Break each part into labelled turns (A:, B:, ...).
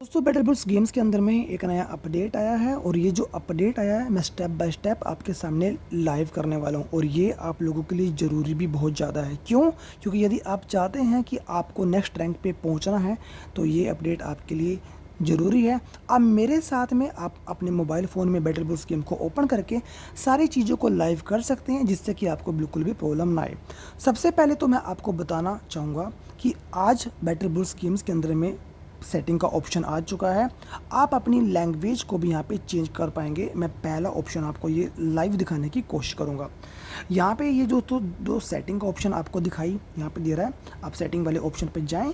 A: दोस्तों battlefield games के अंदर में एक नया अपडेट आया है और ये जो अपडेट आया है मैं स्टेप बाय स्टेप आपके सामने लाइव करने वाला हूँ और ये आप लोगों के लिए ज़रूरी भी बहुत ज़्यादा है। क्यों? क्योंकि यदि आप चाहते हैं कि आपको नेक्स्ट रैंक पे पहुँचना है तो ये अपडेट आपके लिए ज़रूरी है। आप मेरे साथ में आप अपने मोबाइल फ़ोन में बैटलफील्ड गेम को ओपन करके सारी चीज़ों को लाइव कर सकते हैं जिससे कि आपको बिल्कुल भी प्रॉब्लम ना आए। सबसे पहले तो मैं आपको बताना चाहूँगा कि आज बैटलफील्ड गेम्स के अंदर में सेटिंग का ऑप्शन आ चुका है। आप अपनी लैंग्वेज को भी यहाँ पे चेंज कर पाएंगे। मैं पहला ऑप्शन आपको ये लाइव दिखाने की कोशिश करूँगा। यहाँ पे ये जो दो सेटिंग का ऑप्शन आपको दिखाई यहाँ पे दे रहा है, आप सेटिंग वाले ऑप्शन पे जाएं।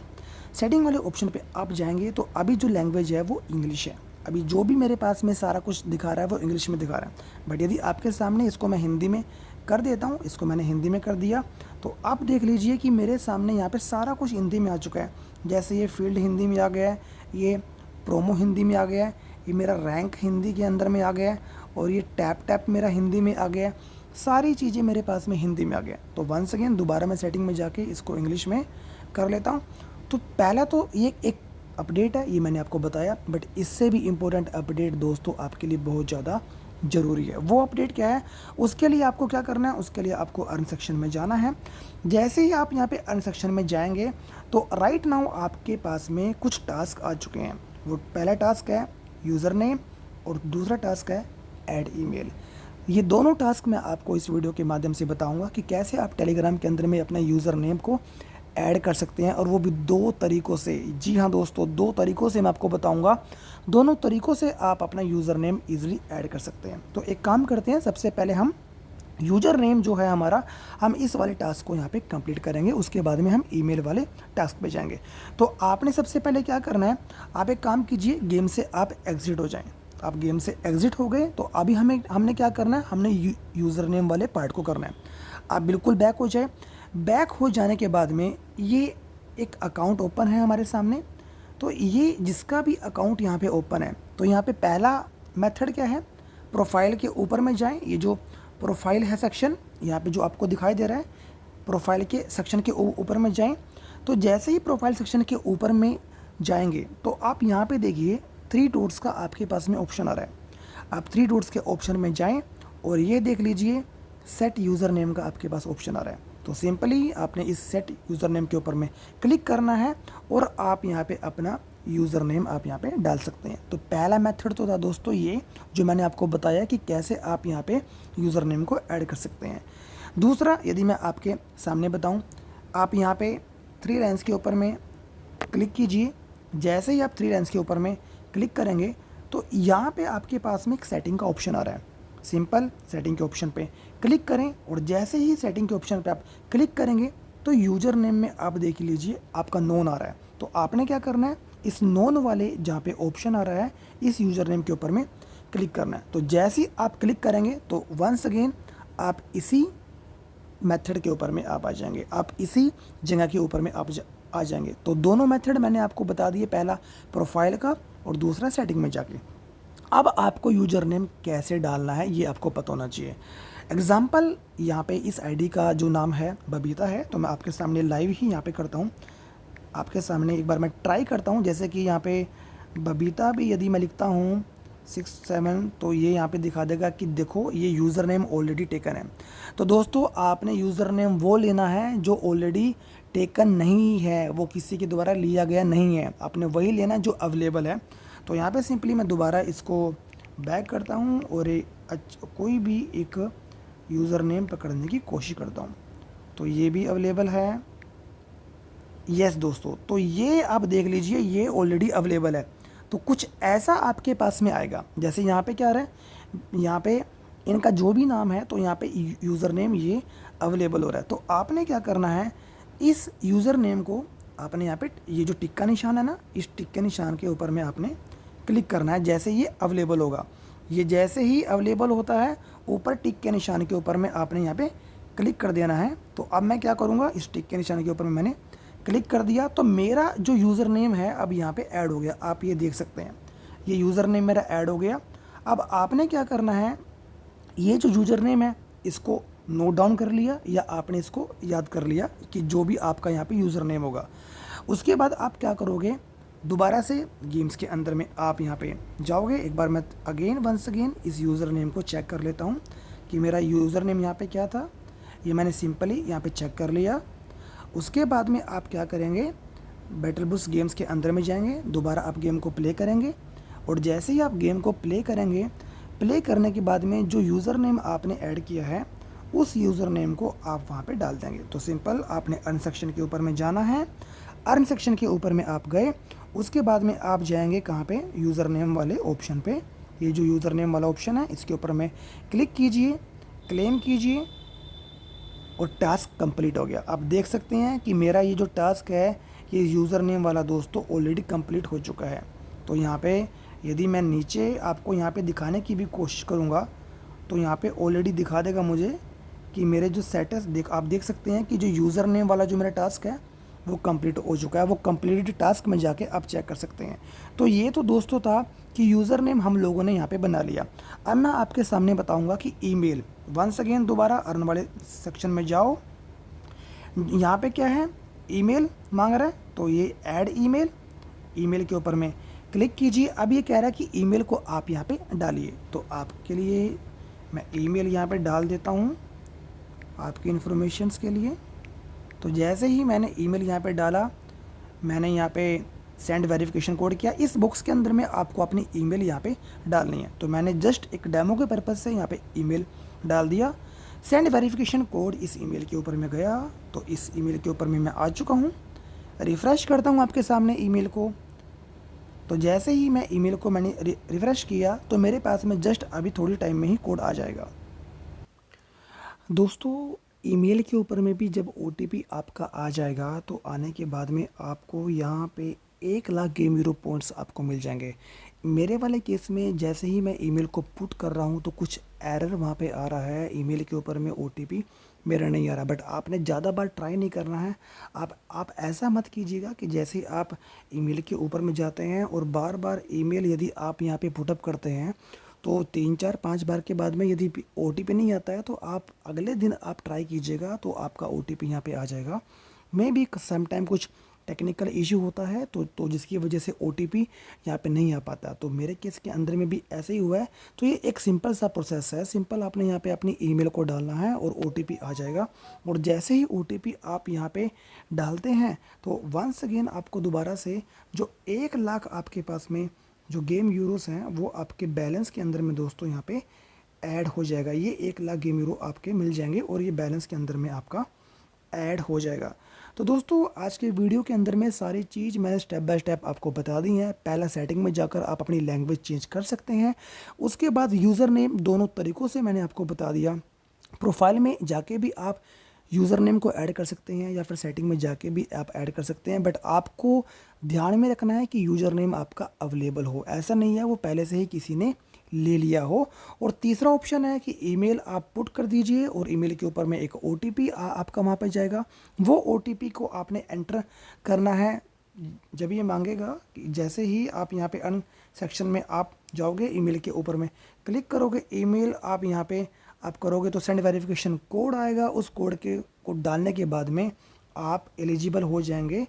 A: सेटिंग वाले ऑप्शन पे आप जाएंगे तो अभी जो लैंग्वेज है वो इंग्लिश है। अभी जो भी मेरे पास में सारा कुछ दिखा रहा है वो इंग्लिश में दिखा रहा है, बट यदि आपके सामने इसको मैं हिंदी में कर देता हूँ, इसको मैंने हिंदी में कर दिया तो आप देख लीजिए कि मेरे सामने यहाँ पे सारा कुछ हिंदी में आ चुका है। जैसे ये फील्ड हिंदी में आ गया है, ये प्रोमो हिंदी में आ गया है, ये मेरा रैंक हिंदी के अंदर में आ गया है और ये टैप टैप मेरा हिंदी में आ गया है। सारी चीज़ें मेरे पास में हिंदी में आ गया। तो वंस अगेन दोबारा मैं सेटिंग में जाके इसको इंग्लिश में कर लेता हूँ। तो पहला तो ये एक अपडेट है, ये मैंने आपको बताया, बट इससे भी इम्पोर्टेंट अपडेट दोस्तों आपके लिए बहुत ज़्यादा ज़रूरी है। वो अपडेट क्या है? उसके लिए आपको क्या करना है, उसके लिए आपको अर्न सेक्शन में जाना है। जैसे ही आप यहाँ पे अर्न सेक्शन में जाएंगे तो राइट नाउ आपके पास में कुछ टास्क आ चुके हैं। वो पहला टास्क है यूज़र नेम और दूसरा टास्क है ऐड ईमेल। ये दोनों टास्क मैं आपको इस वीडियो के माध्यम से बताऊंगा कि कैसे आप टेलीग्राम के अंदर में अपने यूज़र नेम को ऐड कर सकते हैं, और वो भी दो तरीक़ों से। जी हाँ दोस्तों, दो तरीक़ों से मैं आपको बताऊंगा। दोनों तरीक़ों से आप अपना यूज़र नेम ईज़िली ऐड कर सकते हैं। तो एक काम करते हैं, सबसे पहले हम यूज़र नेम जो है हमारा, हम इस वाले टास्क को यहाँ पे कंप्लीट करेंगे, उसके बाद में हम ईमेल वाले टास्क पे जाएंगे। तो आपने सबसे पहले क्या करना है, आप एक काम कीजिए, गेम से आप एग्ज़िट हो जाएं। आप गेम से एग्ज़िट हो गए तो अभी हमने क्या करना है, हमने यूज़र नेम वाले पार्ट को करना है। आप बिल्कुल बैक हो जाए। बैक हो जाने के बाद में ये एक अकाउंट ओपन है हमारे सामने। तो ये जिसका भी अकाउंट यहाँ पे ओपन है, तो यहाँ पे पहला मेथड क्या है, प्रोफाइल के ऊपर में जाएं। ये जो प्रोफाइल है सेक्शन, यहाँ पे जो आपको दिखाई दे रहा है, प्रोफाइल के सेक्शन के ऊपर में जाएं। तो जैसे ही प्रोफाइल सेक्शन के ऊपर में जाएंगे तो आप यहाँ पे देखिए 3 डॉट्स का आपके पास में ऑप्शन आ रहा है। आप 3 डॉट्स के ऑप्शन में जाएं और ये देख लीजिए सेट यूज़र नेम का आपके पास ऑप्शन आ रहा है। तो सिंपली आपने इस सेट यूज़र नेम के ऊपर में क्लिक करना है और आप यहाँ पे अपना यूज़र नेम आप यहाँ पे डाल सकते हैं। तो पहला मेथड तो था दोस्तों ये जो मैंने आपको बताया कि कैसे आप यहाँ पे यूज़र नेम को ऐड कर सकते हैं। दूसरा, यदि मैं आपके सामने बताऊँ, आप यहाँ पे 3 लाइन्स के ऊपर में क्लिक कीजिए। जैसे ही आप 3 लाइन्स के ऊपर में क्लिक करेंगे तो यहाँ पे आपके पास में एक सेटिंग का ऑप्शन आ रहा है। सिंपल सेटिंग के ऑप्शन पे क्लिक करें और जैसे ही सेटिंग के ऑप्शन पे आप क्लिक करेंगे तो यूज़र नेम में आप देख लीजिए आपका नोन आ रहा है। तो आपने क्या करना है, इस नोन वाले जहाँ पे ऑप्शन आ रहा है इस यूज़र नेम के ऊपर में क्लिक करना है। तो जैसे ही आप क्लिक करेंगे तो वंस अगेन आप इसी मेथड के ऊपर में आप आ जाएंगे, आप इसी जगह के ऊपर में आप आ जाएंगे। तो दोनों मेथड मैंने आपको बता दिए, पहला प्रोफाइल का और दूसरा सेटिंग में जाके। अब आपको यूज़र नेम कैसे डालना है ये आपको पता होना चाहिए। एग्ज़ाम्पल यहाँ पे इस आईडी का जो नाम है बबीता है, तो मैं आपके सामने लाइव ही यहाँ पे करता हूँ। आपके सामने एक बार मैं ट्राई करता हूँ, जैसे कि यहाँ पे बबीता भी यदि मैं लिखता हूँ 67 तो ये यहाँ पे दिखा देगा कि देखो ये यूज़र नेम ऑलरेडी टेकन है। तो दोस्तों आपने यूज़र नेम वो लेना है जो ऑलरेडी टेकन नहीं है, वो किसी के द्वारा लिया गया नहीं है, आपने वही लेना जो अवेलेबल है। तो यहाँ पे सिंपली मैं दोबारा इसको बैक करता हूँ और कोई भी एक यूज़र नेम पकड़ने की कोशिश करता हूँ। तो ये भी अवेलेबल है, यस दोस्तों। तो ये आप देख लीजिए ये ऑलरेडी अवेलेबल है। तो कुछ ऐसा आपके पास में आएगा, जैसे यहाँ पे क्या आ रहा है, यहाँ पे इनका जो भी नाम है तो यहाँ पे यूज़र नेम ये अवेलेबल हो रहा है। तो आपने क्या करना है, इस यूज़र नेम को आपने यहाँ पे ये जो टिक का निशान है ना, इस टिक के निशान के ऊपर में आपने क्लिक करना है। जैसे ये अवेलेबल होगा, ये जैसे ही अवेलेबल होता है ऊपर टिक के निशान के ऊपर में आपने यहाँ पे क्लिक कर देना है। तो अब मैं क्या करूँगा, इस टिक के निशान के ऊपर में मैंने क्लिक कर दिया तो मेरा जो यूज़र नेम है अब यहाँ पे ऐड हो गया। आप ये देख सकते हैं ये यूज़र नेम मेरा ऐड हो गया। अब आपने क्या करना है, ये जो यूज़र नेम है इसको नोट डाउन कर लिया या आपने इसको याद कर लिया कि जो भी आपका यहाँ पे यूज़र नेम होगा। उसके बाद आप क्या करोगे, दोबारा से गेम्स के अंदर में आप यहाँ पे जाओगे। एक बार मैं वंस अगेन इस यूज़र नेम को चेक कर लेता हूँ कि मेरा यूज़र नेम यहाँ पे क्या था। ये मैंने सिंपली यहाँ पे चेक कर लिया। उसके बाद में आप क्या करेंगे, बैटल बुस गेम्स के अंदर में जाएंगे, दोबारा आप गेम को प्ले करेंगे और जैसे ही आप गेम को प्ले करेंगे, प्ले करने के बाद में जो यूज़र नेम आपने ऐड किया है उस यूज़र नेम को आप वहाँ पे डाल देंगे। तो सिंपल आपने अर्न सेक्शन के ऊपर में जाना है। अर्न सेक्शन के ऊपर में आप गए, उसके बाद में आप जाएंगे कहाँ पे, यूज़र नेम वाले ऑप्शन पे। ये जो यूज़र नेम वाला ऑप्शन है इसके ऊपर में क्लिक कीजिए, क्लेम कीजिए और टास्क कंप्लीट हो गया। आप देख सकते हैं कि मेरा ये जो टास्क है ये यूज़र नेम वाला दोस्तों ऑलरेडी कंप्लीट हो चुका है। तो यहाँ पे यदि मैं नीचे आपको यहाँ पे दिखाने की भी कोशिश करूँगा तो यहाँ पे ऑलरेडी दिखा देगा मुझे कि मेरे जो स्टेटस आप देख सकते हैं कि जो यूज़र नेम वाला जो मेरा टास्क है वो कंप्लीट हो चुका है। वो कंप्लीट टास्क में जाके आप चेक कर सकते हैं। तो ये तो दोस्तों था कि यूज़र नेम हम लोगों ने यहाँ पे बना लिया। अब मैं आपके सामने बताऊँगा कि ईमेल, वंस अगेन दोबारा अर्न वाले सेक्शन में जाओ। यहाँ पे क्या है, ईमेल मांग रहा है, तो ये ऐड ईमेल, ईमेल के ऊपर में क्लिक कीजिए। अब ये कह रहा है कि ईमेल को आप यहाँ पे डालिए। तो आपके लिए मैं ईमेल यहाँ पे डाल देता हूँ आपकी इन्फॉर्मेशंस के लिए। तो जैसे ही मैंने ईमेल यहाँ पे डाला, मैंने यहाँ पे सेंड वेरिफिकेशन कोड किया। इस बॉक्स के अंदर में आपको अपनी ईमेल यहाँ पे डालनी है। तो मैंने जस्ट एक डेमो के पर्पज़ से यहाँ पे ईमेल डाल दिया। सेंड वेरिफिकेशन कोड इस ईमेल के ऊपर में गया, तो इस ईमेल के ऊपर में मैं आ चुका हूँ। रिफ़्रेश करता हूँ आपके सामने ईमेल को। तो जैसे ही मैं ईमेल को मैंने रिफ़्रेश किया तो मेरे पास में जस्ट अभी थोड़ी टाइम में ही कोड आ जाएगा। दोस्तों ईमेल के ऊपर में भी जब OTP आपका आ जाएगा तो आने के बाद में आपको यहाँ पे 1,00,000 गेम यूरो पॉइंट्स आपको मिल जाएंगे। मेरे वाले केस में जैसे ही मैं ईमेल को पुट कर रहा हूँ तो कुछ एरर वहाँ पे आ रहा है, ईमेल के ऊपर में OTP मेरा नहीं आ रहा। बट आपने ज़्यादा बार ट्राई नहीं करना है। आप ऐसा मत कीजिएगा कि जैसे ही आप ईमेल के ऊपर में जाते हैं और बार बार ईमेल यदि आप यहाँ पे पुटअप करते हैं तो 3-4-5 बार के बाद में यदि OTP नहीं आता है तो आप अगले दिन आप ट्राई कीजिएगा तो आपका OTP यहाँ पे आ जाएगा। मे भी समटाइम कुछ टेक्निकल इशू होता है तो जिसकी वजह से OTP यहाँ पे नहीं आ पाता। तो मेरे केस के अंदर में भी ऐसे ही हुआ है। तो ये एक सिंपल सा प्रोसेस है। सिंपल आपने यहाँ पे अपनी ईमेल को डालना है और OTP आ जाएगा। और जैसे ही OTP आप यहाँ पे डालते हैं तो वंस अगेन आपको दोबारा से जो 1,00,000 आपके पास में जो गेम यूरोस हैं वो आपके बैलेंस के अंदर में दोस्तों यहाँ पे ऐड हो जाएगा। ये 1,00,000 गेम यूरो आपके मिल जाएंगे और ये बैलेंस के अंदर में आपका ऐड हो जाएगा। तो दोस्तों आज के वीडियो के अंदर में सारी चीज़ मैंने स्टेप बाय स्टेप आपको बता दी हैं। पहला सेटिंग में जाकर आप अपनी लैंग्वेज चेंज कर सकते हैं। उसके बाद यूज़र नेम दोनों तरीक़ों से मैंने आपको बता दिया। प्रोफाइल में जाके भी आप यूज़र नेम को ऐड कर सकते हैं या फिर सेटिंग में जाके भी आप ऐड कर सकते हैं। बट आपको ध्यान में रखना है कि यूज़र नेम आपका अवेलेबल हो, ऐसा नहीं है वो पहले से ही किसी ने ले लिया हो। और तीसरा ऑप्शन है कि ईमेल आप पुट कर दीजिए और ईमेल के ऊपर में एक OTP आपका वहाँ पे जाएगा। वो OTP को आपने एंटर करना है जब ये मांगेगा कि जैसे ही आप यहाँ पे अर्न सेक्शन में आप जाओगे, ईमेल के ऊपर में क्लिक करोगे, ईमेल आप यहाँ पे आप करोगे तो सेंड वेरिफिकेशन कोड आएगा। उस कोड डालने के बाद में आप एलिजिबल हो जाएंगे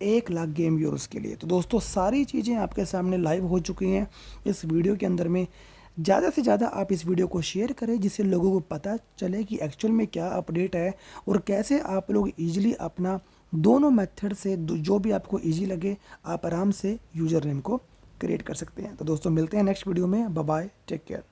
A: 1,00,000 गेम यूरोस के लिए। तो दोस्तों सारी चीज़ें आपके सामने लाइव हो चुकी हैं इस वीडियो के अंदर में। ज़्यादा से ज़्यादा आप इस वीडियो को शेयर करें जिससे लोगों को पता चले कि एक्चुअल में क्या अपडेट है और कैसे आप लोग ईजिली अपना दोनों मेथड से जो भी आपको ईजी लगे आप आराम से यूज़र नेम को क्रिएट कर सकते हैं। तो दोस्तों मिलते हैं नेक्स्ट वीडियो में। Bye bye, take care.